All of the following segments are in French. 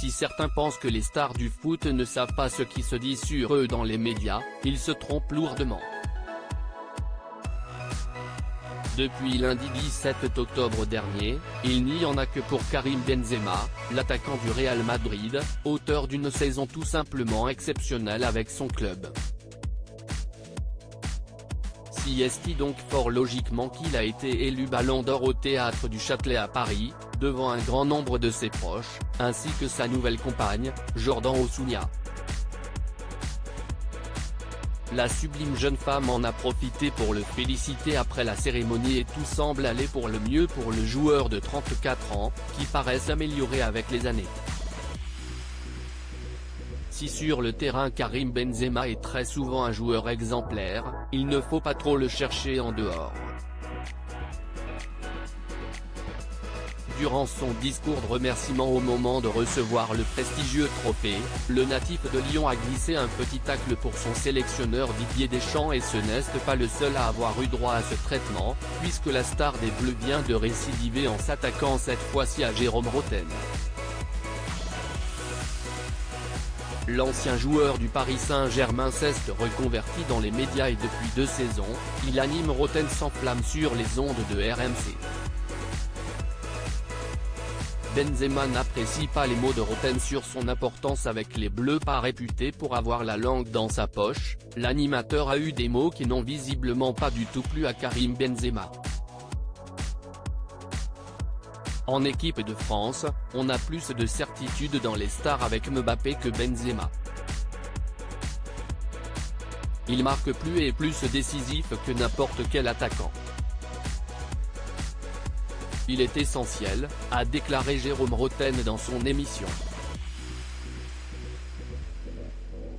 Si certains pensent que les stars du foot ne savent pas ce qui se dit sur eux dans les médias, ils se trompent lourdement. Depuis lundi 17 octobre dernier, il n'y en a que pour Karim Benzema, l'attaquant du Real Madrid, auteur d'une saison tout simplement exceptionnelle avec son club. Si est donc fort logiquement qu'il a été élu Ballon d'Or au Théâtre du Châtelet à Paris, devant un grand nombre de ses proches, ainsi que sa nouvelle compagne, Jordan Ossouna. La sublime jeune femme en a profité pour le féliciter après la cérémonie et tout semble aller pour le mieux pour le joueur de 34 ans, qui paraît s'améliorer avec les années. Si sur le terrain Karim Benzema est très souvent un joueur exemplaire, il ne faut pas trop le chercher en dehors. Durant son discours de remerciement au moment de recevoir le prestigieux trophée, le natif de Lyon a glissé un petit tacle pour son sélectionneur Didier Deschamps et ce n'est pas le seul à avoir eu droit à ce traitement, puisque la star des Bleus vient de récidiver en s'attaquant cette fois-ci à Jérôme Rotten. L'ancien joueur du Paris Saint-Germain s'est reconverti dans les médias et depuis 2 saisons, il anime Rotten sans flamme sur les ondes de RMC. Benzema n'apprécie pas les mots de Rotten sur son importance avec les Bleus, pas réputé pour avoir la langue dans sa poche. L'animateur a eu des mots qui n'ont visiblement pas du tout plu à Karim Benzema. En équipe de France, on a plus de certitude dans les stars avec Mbappé que Benzema. Il marque plus et est plus décisif que n'importe quel attaquant. Il est essentiel, a déclaré Jérôme Rotten dans son émission.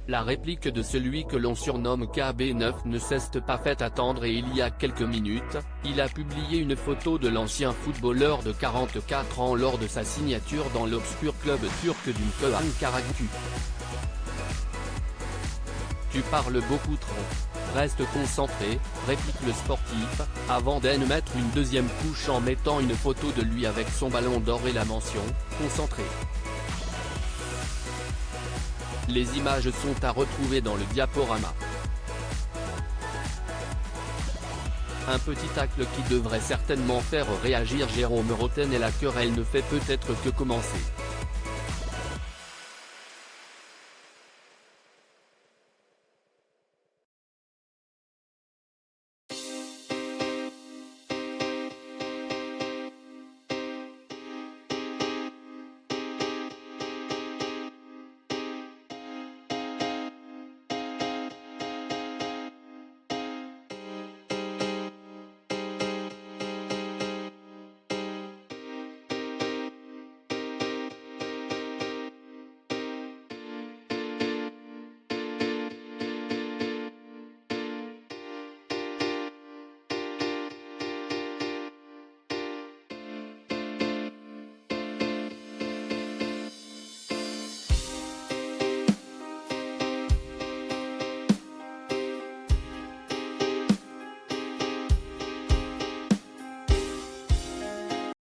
La réplique de celui que l'on surnomme KB9 ne s'est pas fait attendre et il y a quelques minutes, il a publié une photo de l'ancien footballeur de 44 ans lors de sa signature dans l'obscur club turc du Ankaragucü. Tu parles beaucoup trop. Reste concentré, réplique le sportif, avant d'en mettre une deuxième couche en mettant une photo de lui avec son ballon d'or et la mention « Concentré ». Les images sont à retrouver dans le diaporama. Un petit tacle qui devrait certainement faire réagir Jérôme Rotten et la querelle ne fait peut-être que commencer.